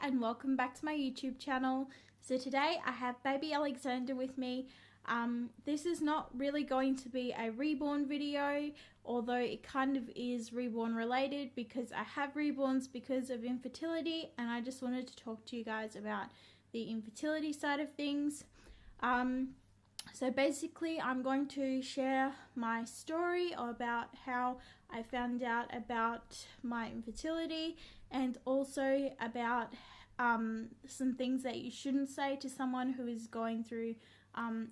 and welcome back to my YouTube channel. So today I have baby Alexander with me. This is not really going to be a reborn video, although it kind of is reborn related because I have reborns because of infertility, and I just wanted to talk to you guys about the infertility side of things. So basically I'm going to share my story about how I found out about my infertility, and also about some things that you shouldn't say to someone who is going through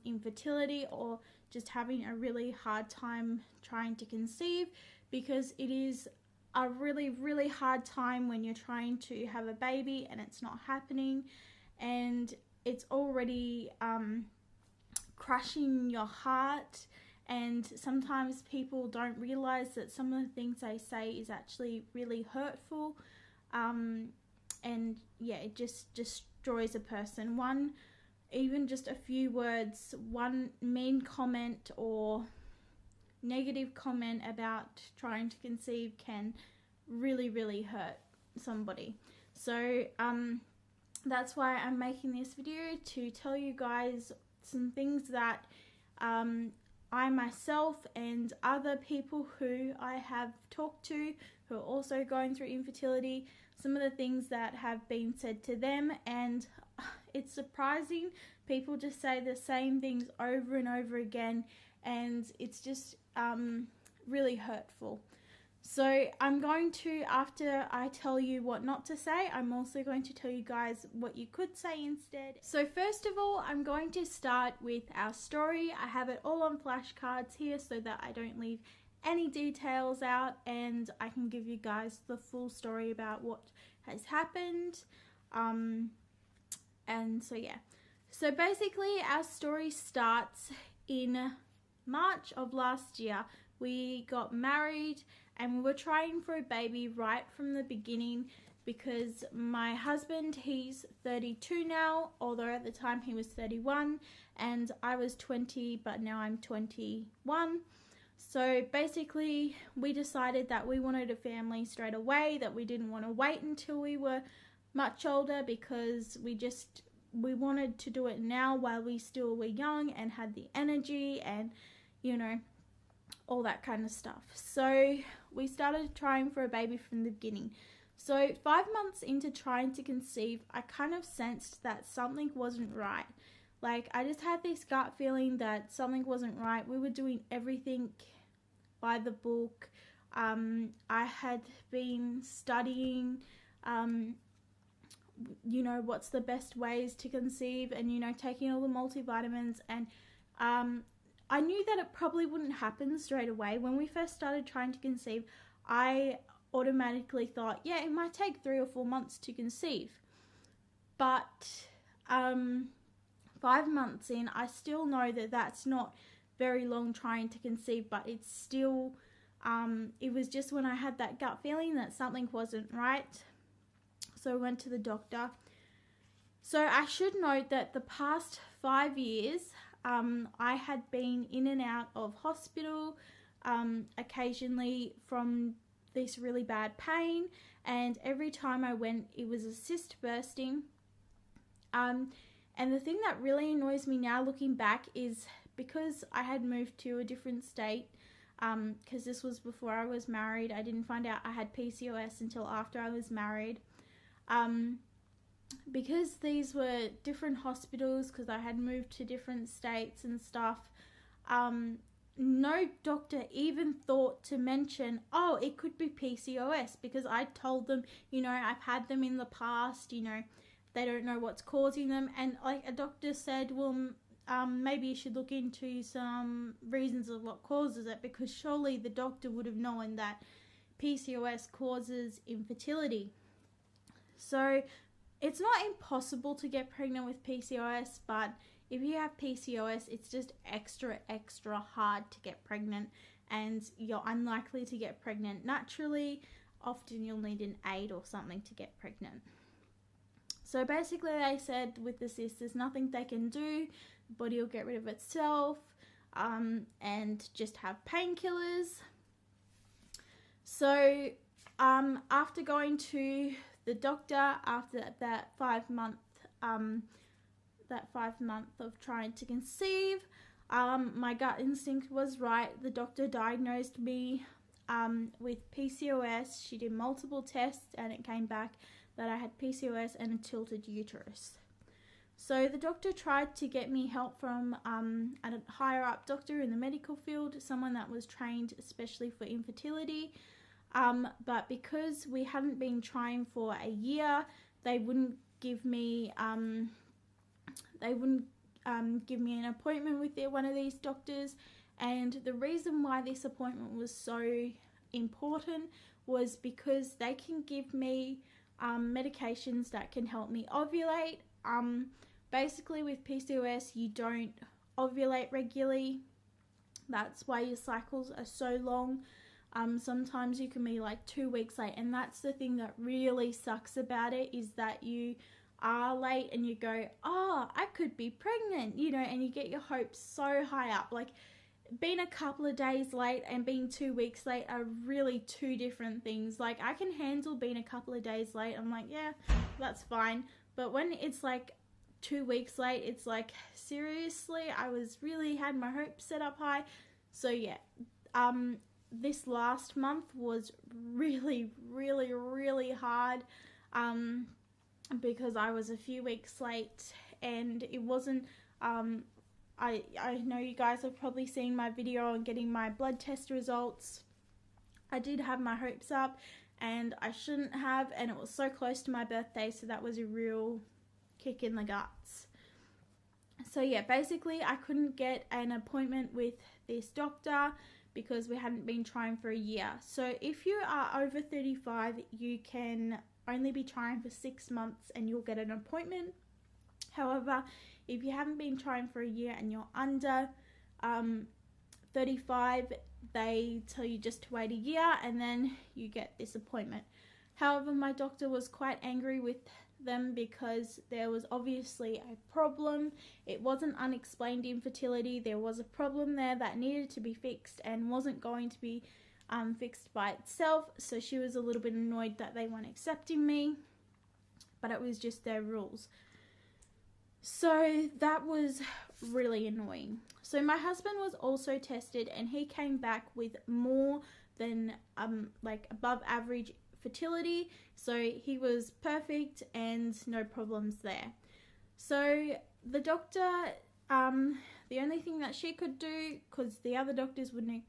infertility or just having a really hard time trying to conceive, because it is a really hard time when you're trying to have a baby and it's not happening, and it's already crushing your heart. And sometimes people don't realize that some of the things they say is actually really hurtful, and yeah, it just destroys a person. Even just a few words, one mean comment or negative comment about trying to conceive can really hurt somebody. So that's why I'm making this video, to tell you guys some things that I myself and other people who I have talked to who are also going through infertility, some of the things that have been said to them. And it's surprising, people just say the same things over and over again, and it's just really hurtful. So I'm going to, after I tell you what not to say, I'm also going to tell you guys what you could say instead. So first of all, I'm going to start with our story. I have it all on flashcards here so that I don't leave any details out, and I can give you guys the full story about what has happened. And so yeah. So basically our story starts in March of last year. We got married and we were trying for a baby right from the beginning, because my husband, he's 32 now, although at the time he was 31, and I was 20, but now I'm 21. So basically we decided that we wanted a family straight away, that we didn't want to wait until we were much older, because we wanted to do it now while we still were young and had the energy and, you know, all that kind of stuff. So we started trying for a baby from the beginning. So 5 months into trying to conceive, I kind of sensed that something wasn't right. Like, I just had this gut feeling that something wasn't right. We were doing everything by the book. I had been studying, you know, what's the best ways to conceive, and, you know, taking all the multivitamins, and I knew that it probably wouldn't happen straight away. When we first started trying to conceive, I automatically thought, yeah, it might take 3 or 4 months to conceive. But 5 months in, I still know that that's not very long trying to conceive, but it's still, it was just when I had that gut feeling that something wasn't right. So I went to the doctor. So I should note that the past 5 years, I had been in and out of hospital occasionally from this really bad pain, and every time I went it was a cyst bursting. And the thing that really annoys me now looking back is, because I had moved to a different state, because this was before I was married. I didn't find out I had PCOS until after I was married. Because these were different hospitals, because I had moved to different states and stuff, no doctor even thought to mention, oh, it could be PCOS, because I told them, you know, I've had them in the past, you know, they don't know what's causing them. And like, a doctor said, well, maybe you should look into some reasons of what causes it, because surely the doctor would have known that PCOS causes infertility. So it's not impossible to get pregnant with PCOS, but if you have PCOS, it's just extra hard to get pregnant, and you're unlikely to get pregnant naturally. Often you'll need an aid or something to get pregnant. So basically they said with the cyst, there's nothing they can do, the body will get rid of itself, and just have painkillers. So after going to the doctor after that 5 month of trying to conceive. My gut instinct was right. The doctor diagnosed me with PCOS. She did multiple tests and it came back that I had PCOS and a tilted uterus. So the doctor tried to get me help from a higher up doctor in the medical field, someone that was trained especially for infertility. But because we hadn't been trying for a year, they wouldn't give me an appointment with one of these doctors. And the reason why this appointment was so important was because they can give me medications that can help me ovulate. Basically with PCOS, you don't ovulate regularly. That's why your cycles are so long. Sometimes you can be like 2 weeks late, and that's the thing that really sucks about it, is that you are late and you go, oh, I could be pregnant, you know, and you get your hopes so high up. Like, being a couple of days late and being 2 weeks late are really two different things. Like, I can handle being a couple of days late. I'm like, yeah, that's fine. But when it's like 2 weeks late, it's like, seriously, I was really had my hopes set up high. So yeah, this last month was really, really, really hard because I was a few weeks late, and it wasn't, I know you guys have probably seen my video on getting my blood test results. I did have my hopes up and I shouldn't have, and it was so close to my birthday, so that was a real kick in the guts. So yeah, basically I couldn't get an appointment with this doctor because we hadn't been trying for a year. So if you are over 35, you can only be trying for 6 months and you'll get an appointment. However, if you haven't been trying for a year and you're under 35, they tell you just to wait a year and then you get this appointment. However, my doctor was quite angry with them because there was obviously a problem. It wasn't unexplained infertility. There was a problem there that needed to be fixed and wasn't going to be fixed by itself. So she was a little bit annoyed that they weren't accepting me, but it was just their rules. So that was really annoying. So my husband was also tested and he came back with more than like above average fertility. So he was perfect and no problems there. So the doctor, the only thing that she could do, because the other doctors wouldn't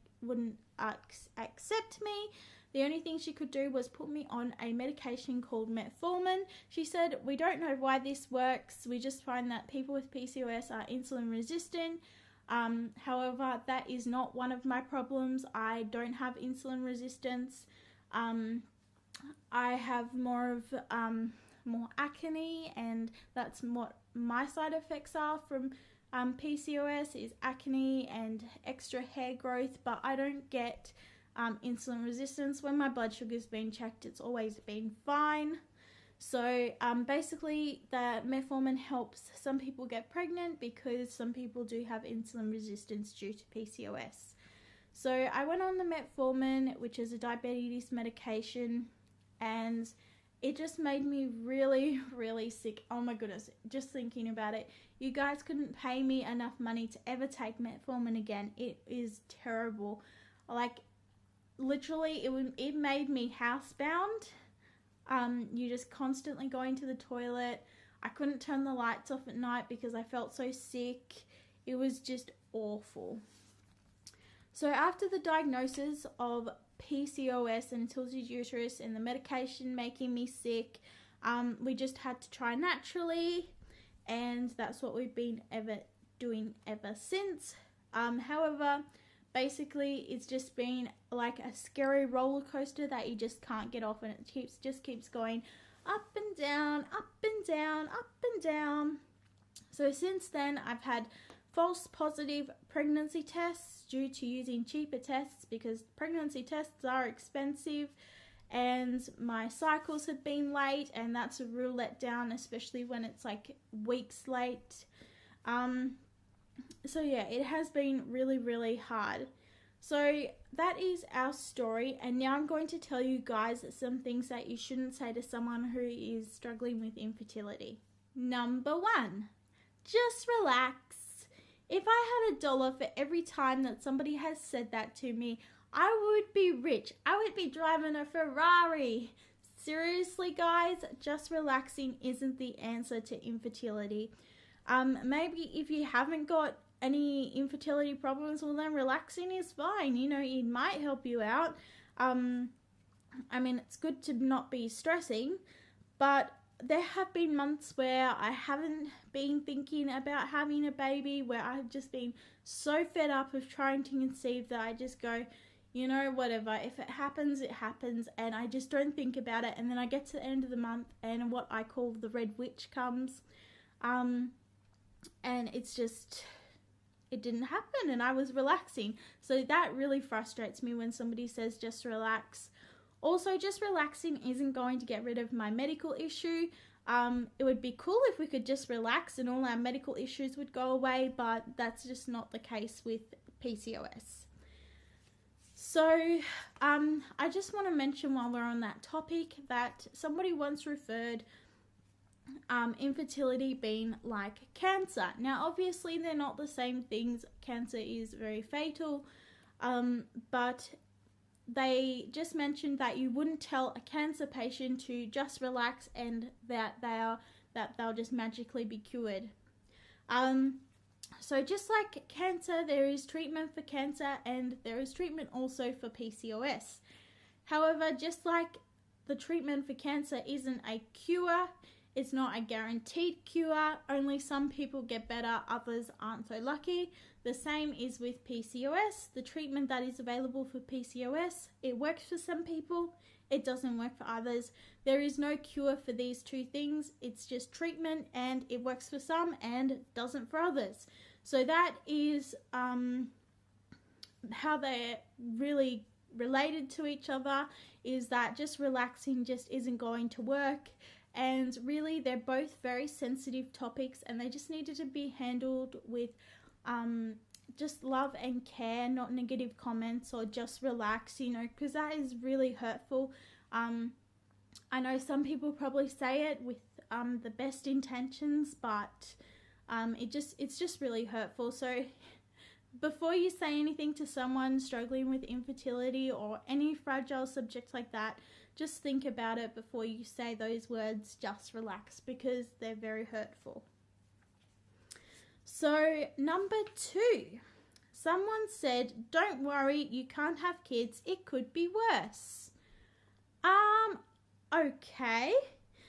accept me, the only thing she could do was put me on a medication called Metformin. She said, we don't know why this works. We just find that people with PCOS are insulin resistant. However, that is not one of my problems. I don't have insulin resistance. I have more acne, and that's what my side effects are from PCOS, is acne and extra hair growth, but I don't get insulin resistance. When my blood sugar's been checked, it's always been fine. So basically the metformin helps some people get pregnant because some people do have insulin resistance due to PCOS. So I went on the metformin, which is a diabetes medication, and it just made me really, really sick. Oh my goodness, just thinking about it. You guys couldn't pay me enough money to ever take metformin again. It is terrible. Like, literally, it made me housebound. You just constantly going to the toilet. I couldn't turn the lights off at night because I felt so sick. It was just awful. So after the diagnosis of PCOS and tilted uterus and the medication making me sick, we just had to try naturally, and that's what we've been doing ever since. However, basically it's just been like a scary roller coaster that you just can't get off, and it just keeps going up and down, up and down, up and down. So since then I've had false positive pregnancy tests due to using cheaper tests, because pregnancy tests are expensive, and my cycles have been late, and that's a real letdown, especially when it's like weeks late. So yeah, it has been really, really hard. So that is our story, and now I'm going to tell you guys some things that you shouldn't say to someone who is struggling with infertility. Number 1, just relax. If I had $1 for every time that somebody has said that to me, I would be rich. I would be driving a Ferrari. Seriously, guys, just relaxing isn't the answer to infertility. Maybe if you haven't got any infertility problems, well then relaxing is fine. You know, it might help you out. I mean, it's good to not be stressing, but there have been months where I haven't been thinking about having a baby, where I've just been so fed up of trying to conceive that I just go, you know, whatever, if it happens, it happens, and I just don't think about it. And then I get to the end of the month and what I call the red witch comes, and it's just, it didn't happen, and I was relaxing. So that really frustrates me when somebody says just relax. Also, just relaxing isn't going to get rid of my medical issue. It would be cool if we could just relax and all our medical issues would go away, but that's just not the case with PCOS. So I just want to mention while we're on that topic that somebody once referred infertility being like cancer. Now obviously they're not the same things. Cancer is very fatal, but they just mentioned that you wouldn't tell a cancer patient to just relax and that they'll just magically be cured. So just like cancer, there is treatment for cancer and there is treatment also for PCOS. However, just like the treatment for cancer isn't a cure, it's not a guaranteed cure. Only some people get better, others aren't so lucky. The same is with PCOS. The treatment that is available for PCOS, it works for some people, it doesn't work for others. There is no cure for these two things. It's just treatment, and it works for some and doesn't for others. So that is how they're really related to each other, is that just relaxing just isn't going to work. And really, they're both very sensitive topics, and they just needed to be handled with just love and care, not negative comments or just relax, you know, because that is really hurtful. I know some people probably say it with the best intentions, but it's just really hurtful. So before you say anything to someone struggling with infertility or any fragile subject like that, just think about it before you say those words, just relax, because they're very hurtful. So number 2, someone said, don't worry, you can't have kids, it could be worse. Okay.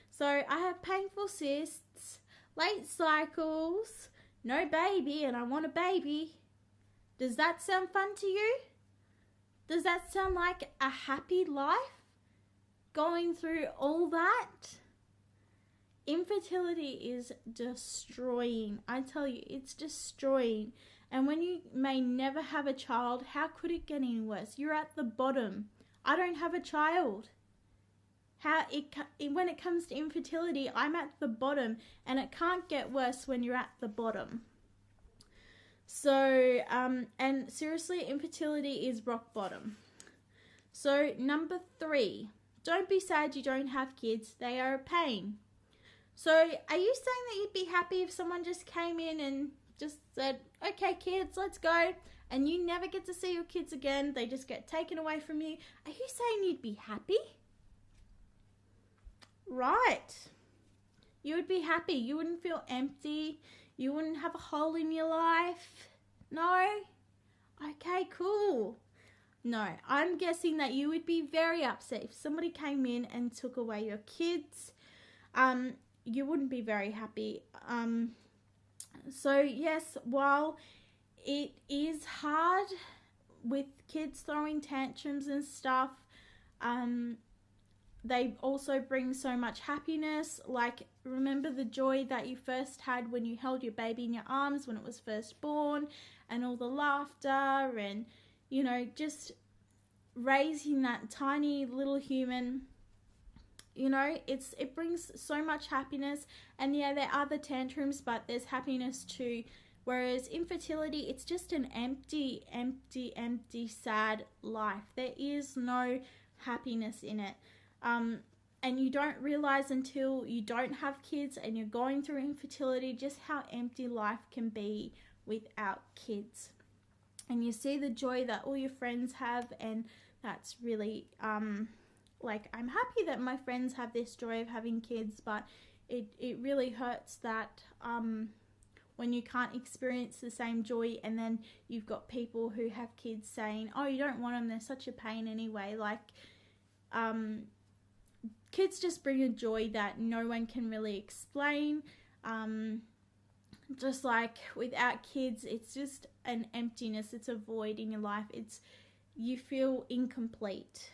So I have painful cysts, late cycles, no baby, and I want a baby. Does that sound fun to you? Does that sound like a happy life? Going through all that? Infertility is destroying. I tell you, it's destroying. And when you may never have a child, how could it get any worse? You're at the bottom. I don't have a child. When it comes to infertility, I'm at the bottom, and it can't get worse when you're at the bottom. So, and seriously, infertility is rock bottom. So, number 3, don't be sad you don't have kids. They are a pain. So, are you saying that you'd be happy if someone just came in and just said, okay, kids, let's go, and you never get to see your kids again, they just get taken away from you? Are you saying you'd be happy? Right. You would be happy. You wouldn't feel empty. You wouldn't have a hole in your life. No? Okay, cool. No, I'm guessing that you would be very upset if somebody came in and took away your kids. You wouldn't be very happy. So yes, while it is hard with kids throwing tantrums and stuff, they also bring so much happiness. Like, remember the joy that you first had when you held your baby in your arms when it was first born, and all the laughter and, you know, just raising that tiny little human. You know, it brings so much happiness. And yeah, there are the tantrums, but there's happiness to Whereas infertility, it's just an empty, sad life. There is no happiness in it. And you don't realize until you don't have kids and you're going through infertility just how empty life can be without kids. And you see the joy that all your friends have, and that's really, like, I'm happy that my friends have this joy of having kids, but it really hurts that when you can't experience the same joy, and then you've got people who have kids saying, oh, you don't want them, they're such a pain anyway. Like, kids just bring a joy that no one can really explain. Just like without kids, it's just an emptiness, it's a void in your life. You feel incomplete.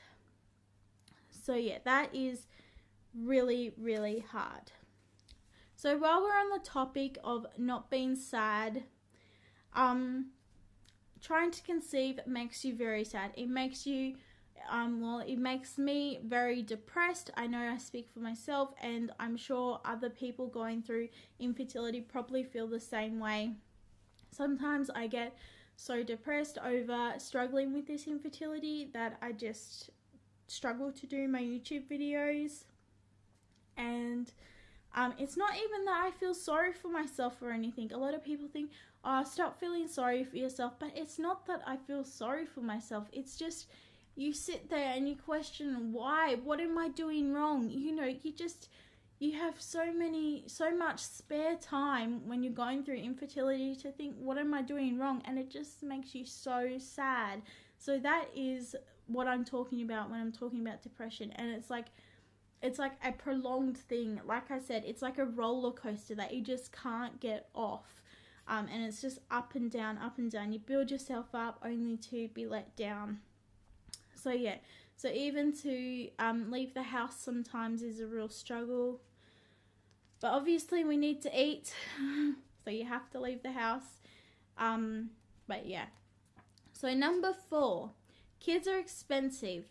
So yeah, that is really, really hard. So while we're on the topic of not being sad, trying to conceive makes you very sad. It makes you, it makes me very depressed. I know I speak for myself, and I'm sure other people going through infertility probably feel the same way. Sometimes I get so depressed over struggling with this infertility that I just struggle to do my YouTube videos. And it's not even that I feel sorry for myself or anything. A lot of people think, oh, stop feeling sorry for yourself. But it's not that I feel sorry for myself. It's just you sit there and you question, why? What am I doing wrong? You know, you have so much spare time when you're going through infertility to think, what am I doing wrong? And it just makes you so sad. So that is what I'm talking about when I'm talking about depression. And it's like a prolonged thing. Like I said, it's like a roller coaster that you just can't get off. And it's just up and down, up and down. You build yourself up only to be let down. So yeah, so even to leave the house sometimes is a real struggle. But obviously we need to eat, so you have to leave the house. But yeah. So number 4, kids are expensive.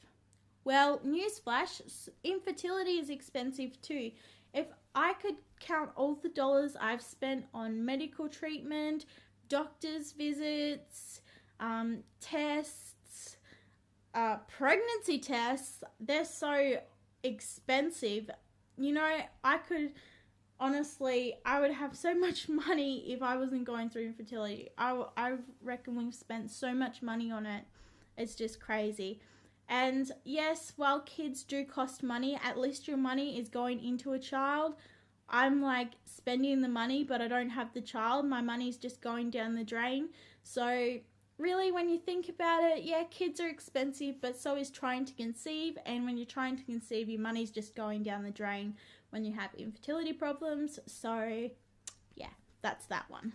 Well, newsflash, infertility is expensive too. If I could count all the dollars I've spent on medical treatment, doctor's visits, tests, pregnancy tests, they're so expensive. You know, I would have so much money if I wasn't going through infertility. I reckon we've spent so much money on it. It's just crazy. And yes, while kids do cost money, at least your money is going into a child. I'm like spending the money, but I don't have the child. My money's just going down the drain. So really, when you think about it, yeah, kids are expensive, but so is trying to conceive. And when you're trying to conceive, your money's just going down the drain when you have infertility problems. So yeah, that's that one.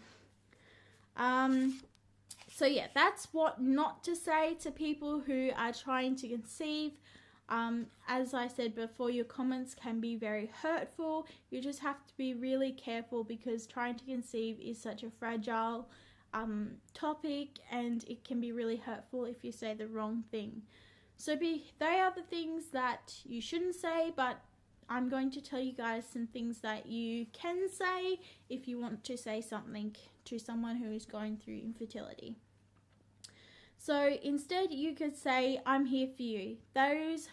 So yeah, that's what not to say to people who are trying to conceive. As I said before, your comments can be very hurtful. You just have to be really careful because trying to conceive is such a fragile topic, and it can be really hurtful if you say the wrong thing. So they are the things that you shouldn't say, but I'm going to tell you guys some things that you can say if you want to say something to someone who is going through infertility. So instead you could say, I'm here for you. Those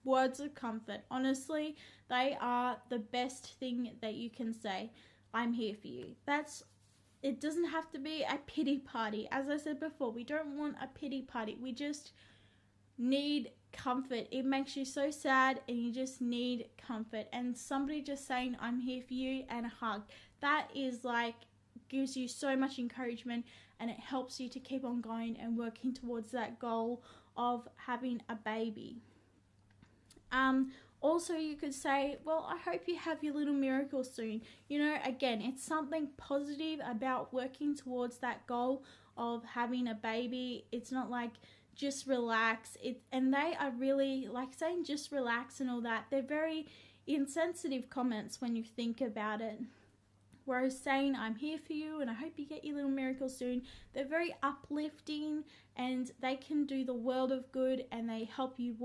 words of comfort, honestly, they are the best thing that you can say. I'm here for you. It doesn't have to be a pity party. As I said before, we don't want a pity party. We just need comfort. It makes you so sad and you just need comfort. And somebody just saying, I'm here for you, and a hug. That is like, gives you so much encouragement, and it helps you to keep on going and working towards that goal of having a baby. Also, you could say, well, I hope you have your little miracle soon. You know, again, it's something positive about working towards that goal of having a baby. It's not like just relax. And they are really, like saying just relax and all that, they're very insensitive comments when you think about it. Rose saying, I'm here for you and I hope you get your little miracle soon. They're very uplifting and they can do the world of good, and they help you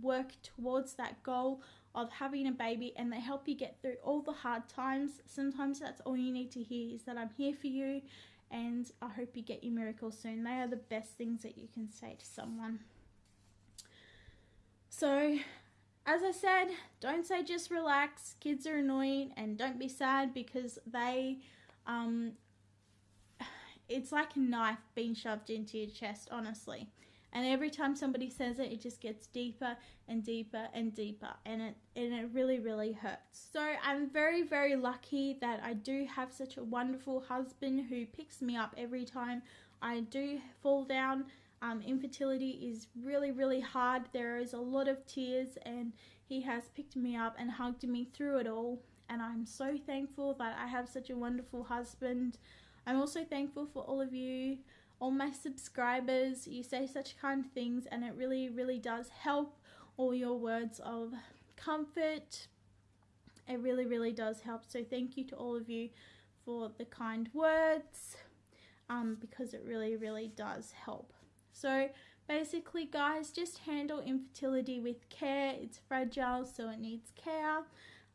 work towards that goal of having a baby, and they help you get through all the hard times. Sometimes that's all you need to hear, is that I'm here for you and I hope you get your miracle soon. They are the best things that you can say to someone. So, as I said, don't say just relax. Kids are annoying, and don't be sad, because they, it's like a knife being shoved into your chest, honestly. And every time somebody says it, it just gets deeper and deeper and deeper, and it really, really hurts. So I'm very, very lucky that I do have such a wonderful husband who picks me up every time I do fall down. Infertility is really, really hard. There is a lot of tears, and he has picked me up and hugged me through it all. And I'm so thankful that I have such a wonderful husband. I'm also thankful for all of you, all my subscribers. You say such kind things, and it really, really does help. All your words of comfort, it really, really does help. So thank you to all of you for the kind words, because it really, really does help. So basically, guys, just handle infertility with care. It's fragile, so it needs care.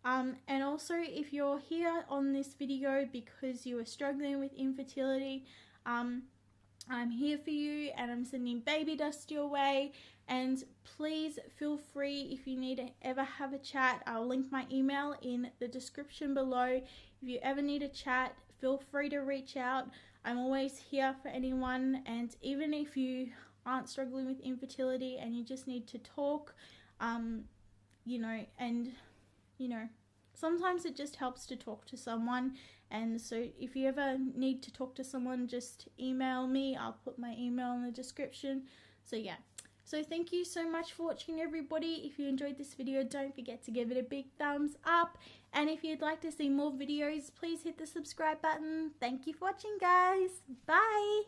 And also, if you're here on this video because you are struggling with infertility, I'm here for you, and I'm sending baby dust your way. And please feel free, if you need to ever have a chat, I'll link my email in the description below. If you ever need a chat, feel free to reach out. I'm always here for anyone. And even if you aren't struggling with infertility and you just need to talk, sometimes it just helps to talk to someone. And so if you ever need to talk to someone, just email me. I'll put my email in the description. So yeah. So thank you so much for watching, everybody. If you enjoyed this video, don't forget to give it a big thumbs up. And if you'd like to see more videos, please hit the subscribe button. Thank you for watching, guys. Bye.